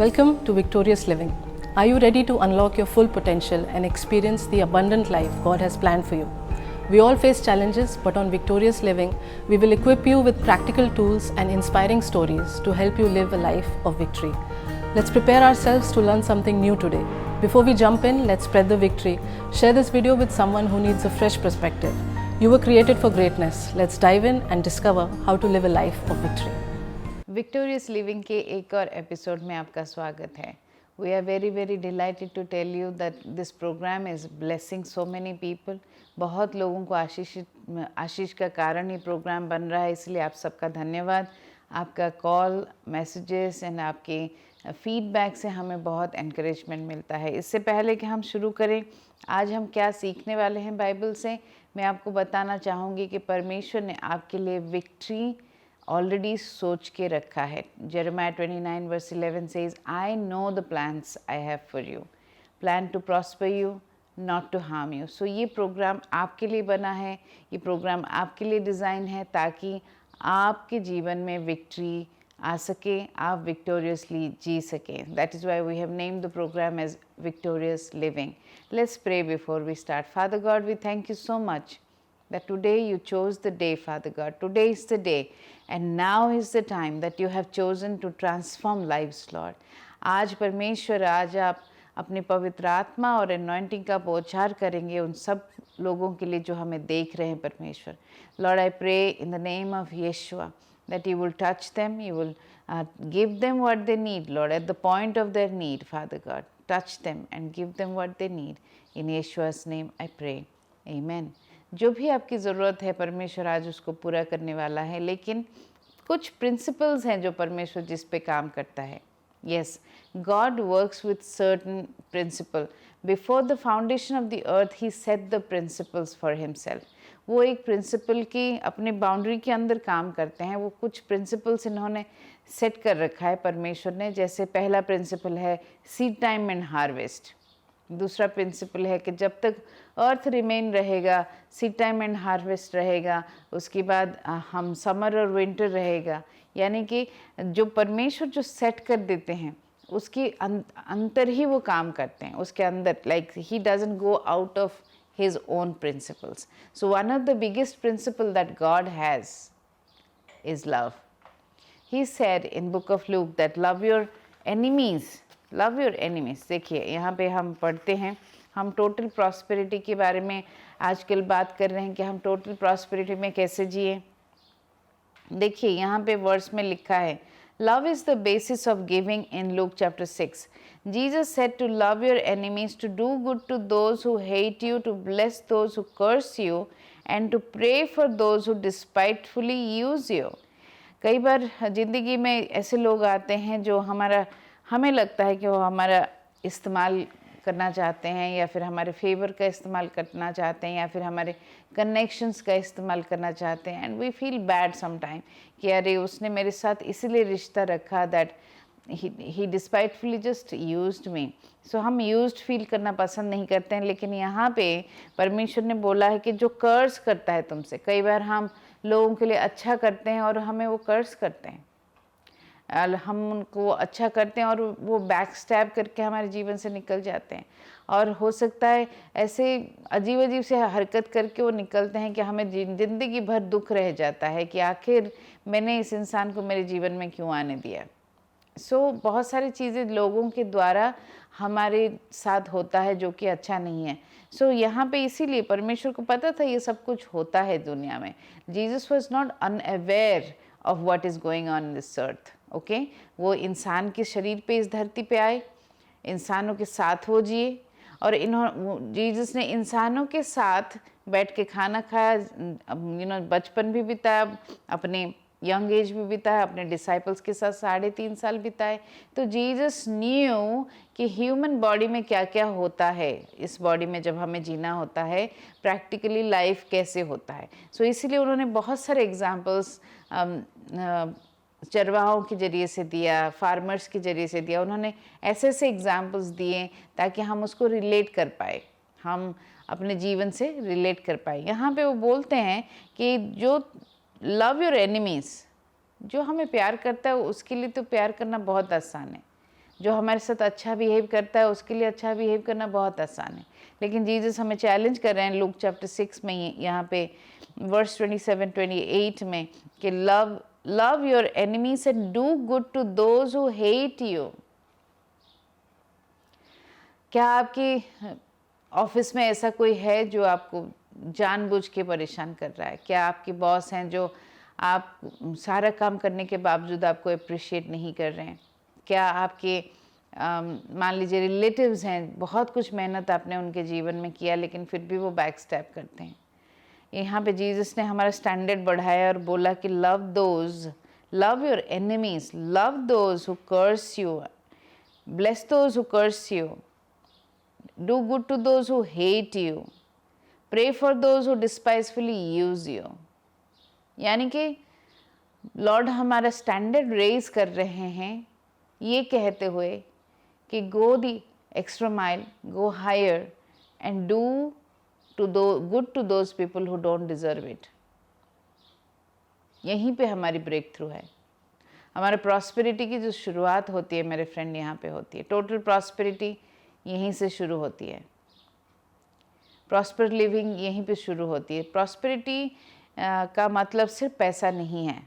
Welcome to Victorious Living. Are you ready to unlock your full potential and experience the abundant life God has planned for you? We all face challenges, but on Victorious Living, we will equip you with practical tools and inspiring stories to help you live a life of victory. Let's prepare ourselves to learn something new today. Before we jump in, let's spread the victory. Share this video with someone who needs a fresh perspective. You were created for greatness. Let's dive in and discover how to live a life of victory. Victorious living के एक और episode में आपका स्वागत है. We are very delighted to tell you that this programme is blessing so many people. बहुत लोगों को आशीष का कारण ही प्रोग्राम बन रहा है, इसलिए आप सबका धन्यवाद. आपका कॉल, मैसेजेस एंड आपके फीडबैक से हमें बहुत एनकरेजमेंट मिलता है. इससे पहले कि हम शुरू करें, आज हम क्या सीखने वाले हैं बाइबल से, मैं आपको बताना चाहूँगी कि परमेश्वर ने आपके लिए विक्ट्री ऑलरेडी सोच के रखा है. Jeremiah 29:11 says, I know the plans I have for you, plan to prosper you, not to harm you. So ये प्रोग्राम आपके लिए बना है, ये प्रोग्राम आपके लिए डिज़ाइन है ताकि आपके जीवन में विक्ट्री आ सके, आप विक्टोरियसली जी सकें. That is why we have named the programme as victorious living. Let's pray before we start. Father God, we thank you so much that today you chose the day, Father God. Today is the day, and now is the time that you have chosen to transform lives, Lord. आज परमेश्वर, आज आप अपने पवित्र आत्मा और anointing का बौछार करेंगे उन सब लोगों के लिए जो हमें देख रहे हैं परमेश्वर. Lord, I pray in the name of Yeshua that you will touch them, you will give them what they need, Lord, at the point of their need, Father God. Touch them and give them what they need. In Yeshua's name I pray. Amen. जो भी आपकी ज़रूरत है परमेश्वर आज उसको पूरा करने वाला है, लेकिन कुछ प्रिंसिपल्स हैं जो परमेश्वर जिस पे काम करता है. Yes, God works with certain principle. Before the foundation of the earth he set the principles for himself. वो एक प्रिंसिपल की अपने बाउंड्री के अंदर काम करते हैं. वो कुछ प्रिंसिपल्स इन्होंने सेट कर रखा है परमेश्वर ने. जैसे पहला प्रिंसिपल है सीड टाइम एंड हार्वेस्ट. दूसरा प्रिंसिपल है कि जब तक अर्थ रिमेन रहेगा, सीड टाइम एंड हार्वेस्ट रहेगा, उसके बाद हम समर और विंटर रहेगा. यानी कि जो परमेश्वर जो सेट कर देते हैं उसके अंतर ही वो काम करते हैं, उसके अंदर. Like he doesn't go out of his own principles. So one of the biggest principle that God has is love. He said in book of Luke that love your enemies. Love your enemies. देखिए यहाँ पे हम पढ़ते हैं, हम total prosperity के बारे में आजकल बात कर रहे हैं कि हम टोटल प्रॉस्पेरिटी में कैसे जिए. देखिए यहाँ पे वर्स में लिखा है, love is the basis of giving. In Luke chapter 6 Jesus said to love your enemies, to do good to those who hate you, to bless those who curse you, and to pray for those who despitefully use you. कई बार ज़िंदगी में ऐसे लोग आते हैं जो हमें लगता है कि वो हमारा इस्तेमाल करना चाहते हैं, या फिर हमारे फेवर का इस्तेमाल करना चाहते हैं, या फिर हमारे कनेक्शंस का इस्तेमाल करना चाहते हैं. And we feel bad some time कि अरे उसने मेरे साथ इसलिए रिश्ता रखा that he despitefully just used me. So हम यूज्ड फील करना पसंद नहीं करते हैं. लेकिन यहाँ पे परमेश्वर ने बोला है कि जो कर्स करता है तुमसे, कई बार हम लोगों के लिए अच्छा करते हैं और हमें वो कर्स करते हैं. हम उनको अच्छा करते हैं और वो बैक स्टैब करके हमारे जीवन से निकल जाते हैं. और हो सकता है ऐसे अजीब से हरकत करके वो निकलते हैं कि हमें ज़िंदगी भर दुख रह जाता है कि आखिर मैंने इस इंसान को मेरे जीवन में क्यों आने दिया. सो बहुत सारी चीज़ें लोगों के द्वारा हमारे साथ होता है जो कि अच्छा नहीं है. सो यहाँ पे इसीलिए परमेश्वर को पता था ये सब कुछ होता है दुनिया में. Jesus was not unaware of what is going on in this earth. Okay, वो इंसान के शरीर पे इस धरती पे आए, इंसानों के साथ वो जिए, और जीसस ने इंसानों के साथ बैठ के खाना खाया, बचपन भी बिताया, अपने यंग एज भी बिताया, अपने डिसाइपल्स के साथ 3.5 साल बिताए. तो जीसस न्यू कि ह्यूमन बॉडी में क्या क्या होता है, इस बॉडी में जब हमें जीना होता है, प्रैक्टिकली लाइफ कैसे होता है. सो इसीलिए उन्होंने बहुत सारे एग्जाम्पल्स चरवाहों के ज़रिए से दिया, फार्मर्स के ज़रिए से दिया. उन्होंने ऐसे एग्जाम्पल्स दिए ताकि हम उसको रिलेट कर पाए, हम अपने जीवन से रिलेट कर पाए. यहाँ पे वो बोलते हैं कि जो लव योर एनिमीज़, जो हमें प्यार करता है उसके लिए तो प्यार करना बहुत आसान है. जो हमारे साथ अच्छा बिहेव करता है उसके लिए अच्छा बिहेव करना बहुत आसान है, लेकिन जीसस हमें चैलेंज कर रहे हैं लूक चैप्टर 6 में, यहाँ पे वर्स 27-28 में, कि love your enemies and do good to those who hate you. क्या आपकी ऑफिस में ऐसा कोई है जो आपको जानबूझ के परेशान कर रहा है? क्या आपके बॉस हैं जो आप सारा काम करने के बावजूद आपको अप्रिशिएट नहीं कर रहे हैं? क्या आपके मान लीजिए रिलेटिव्स हैं, बहुत कुछ मेहनत आपने उनके जीवन में किया लेकिन फिर भी वो बैक स्टैप करते हैं? यहाँ पे जीसस ने हमारा स्टैंडर्ड बढ़ाया और बोला कि love your enemies, love those who curse you, bless those who curse you, do good to those who hate you, pray for those who despisefully use you। यानी कि लॉर्ड हमारा स्टैंडर्ड रेज कर रहे हैं ये कहते हुए कि go the extra mile, go higher and do to do good to those people who don't deserve it. यहीं पे हमारी ब्रेक थ्रू है। हमारे प्रॉस्पेरिटी की जो शुरुआत होती है मेरे फ्रेंड यहाँ पे होती है। टोटल प्रॉस्पेरिटी यहीं से शुरू होती है, प्रॉस्पर लिविंग यहीं पे शुरू होती है। प्रॉस्पेरिटी का मतलब सिर्फ पैसा नहीं है।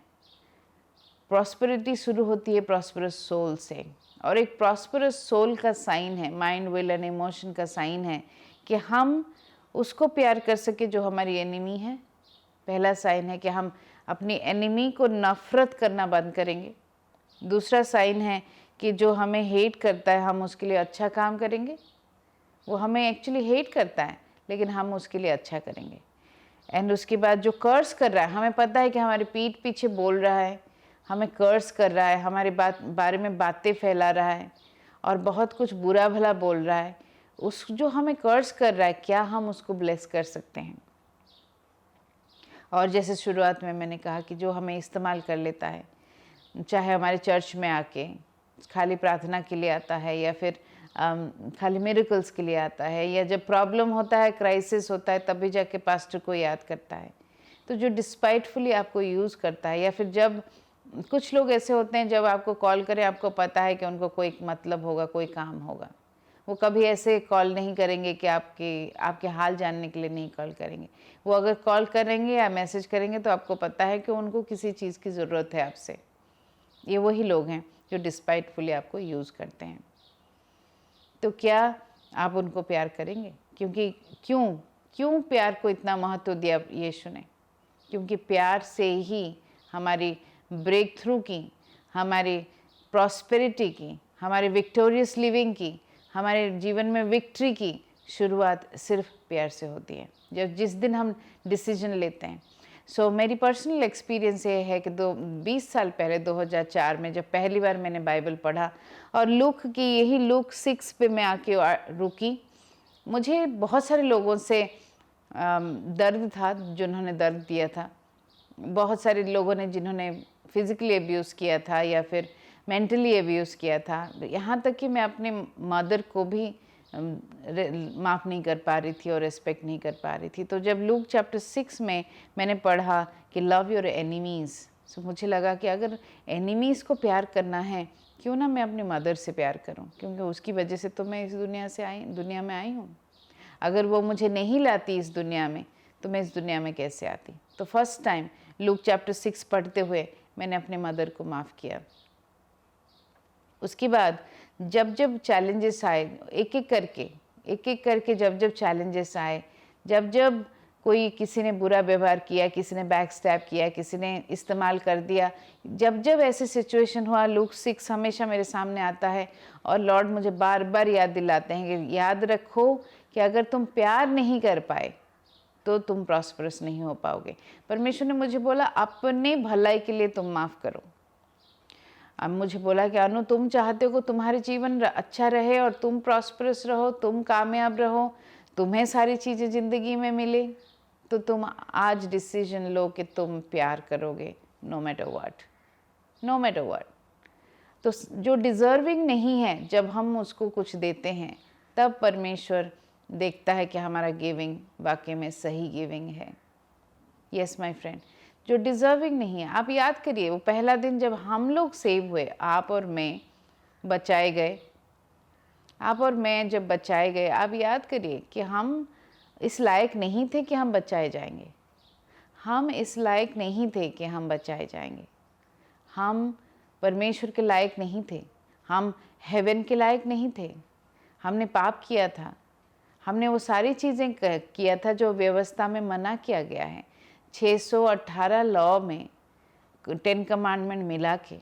प्रॉस्पेरिटी शुरू होती है प्रॉस्परस सोल से, और एक प्रॉस्परस सोल का साइन है, माइंड, विल एंड इमोशन का साइन है कि हम उसको प्यार कर सके जो हमारी एनिमी है। पहला साइन है कि हम अपनी एनिमी को नफ़रत करना बंद करेंगे। दूसरा साइन है कि जो हमें हेट करता है हम उसके लिए अच्छा काम करेंगे। वो हमें एक्चुअली हेट करता है लेकिन हम उसके लिए अच्छा करेंगे। एंड उसके बाद जो कर्स कर रहा है, हमें पता है कि हमारी पीठ पीछे बोल रहा है, हमें कर्स कर रहा है, हमारे बारे में बातें फैला रहा है और बहुत कुछ बुरा भला बोल रहा है, उस जो हमें कर्स कर रहा है, क्या हम उसको ब्लेस कर सकते हैं? और जैसे शुरुआत में मैंने कहा कि जो हमें इस्तेमाल कर लेता है, चाहे हमारे चर्च में आके खाली प्रार्थना के लिए आता है या फिर खाली मिरेकल्स के लिए आता है, या जब प्रॉब्लम होता है, क्राइसिस होता है, तभी जाके पास्टर को याद करता है। तो जो डिस्पाइटफुली आपको यूज़ करता है, या फिर जब कुछ लोग ऐसे होते हैं जब आपको कॉल करें आपको पता है कि उनको कोई मतलब होगा, कोई काम होगा, वो कभी ऐसे कॉल नहीं करेंगे कि आपके हाल जानने के लिए नहीं कॉल करेंगे। वो अगर कॉल करेंगे या मैसेज करेंगे तो आपको पता है कि उनको किसी चीज़ की ज़रूरत है आपसे। ये वही लोग हैं जो डिस्पाइटफुली आपको यूज़ करते हैं। तो क्या आप उनको प्यार करेंगे? क्योंकि क्यों प्यार को इतना महत्व दिया यीशु ने? क्योंकि प्यार से ही हमारी ब्रेक थ्रू की, हमारी प्रॉस्पेरिटी की, हमारी विक्टोरियस लिविंग की, हमारे जीवन में विक्ट्री की शुरुआत सिर्फ प्यार से होती है, जिस दिन हम डिसीजन लेते हैं। सो मेरी पर्सनल एक्सपीरियंस ये है कि 20 साल पहले 2004 में जब पहली बार मैंने बाइबल पढ़ा और लूक 6 पे मैं आके रुकी, मुझे बहुत सारे लोगों से दर्द था जिन्होंने दर्द दिया था। बहुत सारे लोगों ने जिन्होंने फिज़िकली अब्यूज़ किया था या फिर मेंटली अब्यूज़ किया था। यहाँ तक कि मैं अपने मदर को भी माफ़ नहीं कर पा रही थी और रिस्पेक्ट नहीं कर पा रही थी। तो जब लूक चैप्टर 6 में मैंने पढ़ा कि लव योर एनिमीज़, तो मुझे लगा कि अगर एनिमीज़ को प्यार करना है, क्यों ना मैं अपनी मदर से प्यार करूं, क्योंकि उसकी वजह से तो मैं इस दुनिया में आई हूँ। अगर वो मुझे नहीं लाती इस दुनिया में तो मैं इस दुनिया में कैसे आती? तो फर्स्ट टाइम लूक चैप्टर 6 पढ़ते हुए मैंने अपने मदर को माफ़ किया। उसके बाद जब चैलेंजेस आए, एक एक करके जब चैलेंजेस आए, जब कोई किसी ने बुरा व्यवहार किया, किसी ने बैक स्टैप किया, किसी ने इस्तेमाल कर दिया, जब ऐसे सिचुएशन हुआ, लूक 6 हमेशा मेरे सामने आता है और लॉर्ड मुझे बार बार याद दिलाते हैं कि याद रखो कि अगर तुम प्यार नहीं कर पाए तो तुम प्रॉस्परस नहीं हो पाओगे। परमेश्वर ने मुझे बोला अपने भलाई के लिए तुम माफ़ करो। अब मुझे बोला कि अनु, तुम चाहते हो कि तुम्हारे जीवन अच्छा रहे और तुम प्रॉस्परस रहो, तुम कामयाब रहो, तुम्हें सारी चीज़ें ज़िंदगी में मिले, तो तुम आज डिसीजन लो कि तुम प्यार करोगे नो मैटर व्हाट। तो जो डिज़र्विंग नहीं है, जब हम उसको कुछ देते हैं तब परमेश्वर देखता है कि हमारा गिविंग वाकई में सही गिविंग है। यस माय फ्रेंड, जो डिज़र्विंग नहीं है, आप याद करिए वो पहला दिन जब हम लोग सेव हुए, आप और मैं, बचाए गए, आप और मैं जब बचाए गए, आप याद करिए कि हम इस लायक नहीं थे कि हम बचाए जाएंगे। हम इस लायक नहीं थे कि हम बचाए जाएंगे। हम परमेश्वर के लायक नहीं थे। हम हेवन के लायक नहीं थे। हमने पाप किया था। हमने वो सारी चीज़ें किया था जो व्यवस्था में मना किया गया है। 618 लॉ में 10 कमांडमेंट मिला के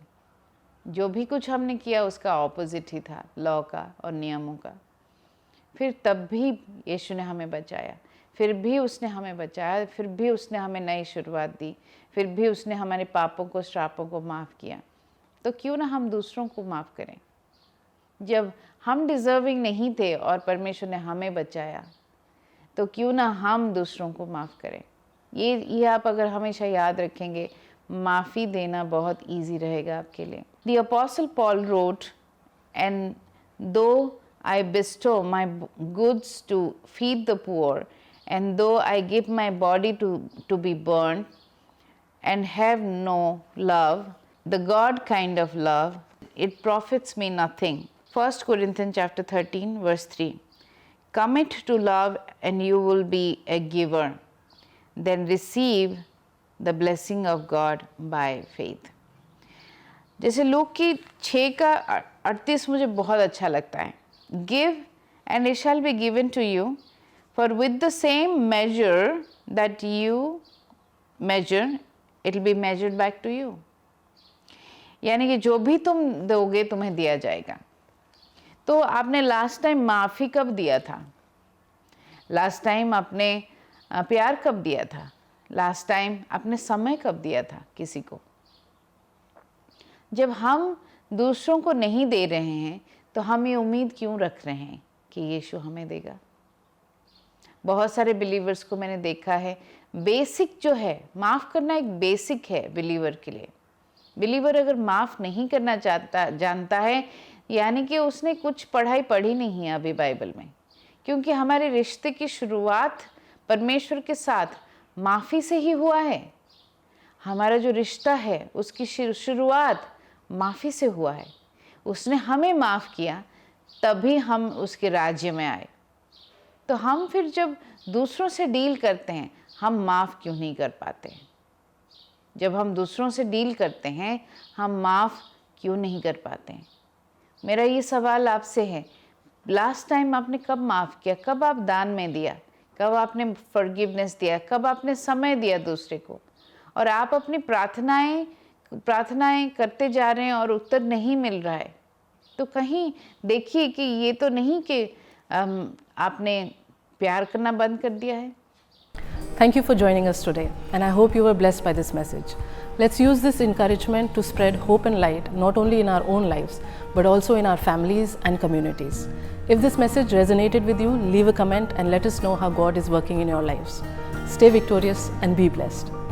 जो भी कुछ हमने किया उसका ऑपोजिट ही था लॉ का और नियमों का। फिर तब भी यीशु ने हमें बचाया, फिर भी उसने हमें बचाया, फिर भी उसने हमें नई शुरुआत दी, फिर भी उसने हमारे पापों को, श्रापों को माफ़ किया। तो क्यों ना हम दूसरों को माफ़ करें। जब हम डिज़र्विंग नहीं थे और परमेश्वर ने हमें बचाया, तो क्यों ना हम दूसरों को माफ़ करें। ये आप अगर हमेशा याद रखेंगे, माफ़ी देना बहुत ईजी रहेगा आपके लिए। The apostle Paul wrote, and though I bestow my goods to feed the poor, and though I give my body to be burned, and have no love, the God kind of love, it profits me nothing. 1 Corinthians chapter 13 verse 3. Commit to love and you will be a giver. Then receive the blessing of God by faith. जैसे look की 6:38 मुझे बहुत अच्छा लगता है। Give and it shall be given to you, for with the same measure that you measure, it will be measured back to you. यानी कि जो भी तुम दोगे तुम्हें दिया जाएगा। तो आपने लास्ट टाइम माफ़ी कब दिया था? लास्ट टाइम आपने प्यार कब दिया था? लास्ट टाइम आपने समय कब दिया था किसी को? जब हम दूसरों को नहीं दे रहे हैं तो हम ये उम्मीद क्यों रख रहे हैं कि यीशु हमें देगा? बहुत सारे बिलीवर्स को मैंने देखा है, बेसिक जो है, माफ़ करना एक बेसिक है बिलीवर के लिए। बिलीवर अगर माफ़ नहीं करना जानता है, यानी कि उसने कुछ पढ़ाई पढ़ी नहीं है अभी बाइबल में, क्योंकि हमारे रिश्ते की शुरुआत परमेश्वर के साथ माफ़ी से ही हुआ है। हमारा जो रिश्ता है उसकी शुरुआत माफ़ी से हुआ है। उसने हमें माफ़ किया तभी हम उसके राज्य में आए। तो हम फिर जब दूसरों से डील करते हैं, हम माफ़ क्यों नहीं कर पाते? जब हम दूसरों से डील करते हैं, हम माफ़ क्यों नहीं कर पाते हैं? मेरा ये सवाल आपसे है, लास्ट टाइम आपने कब माफ़ किया? कब आप दान में दिया? कब आपने फॉरगिवनेस दिया? कब आपने समय दिया दूसरे को? और आप अपनी प्रार्थनाएं करते जा रहे हैं और उत्तर नहीं मिल रहा है, तो कहीं देखिए कि ये तो नहीं कि आपने प्यार करना बंद कर दिया है। Thank you for joining us today, and I hope you were blessed by this message. Let's use this encouragement to spread hope and light not only in our own lives but also in our families and communities. If this message resonated with you, leave a comment and let us know how God is working in your lives. Stay victorious and be blessed.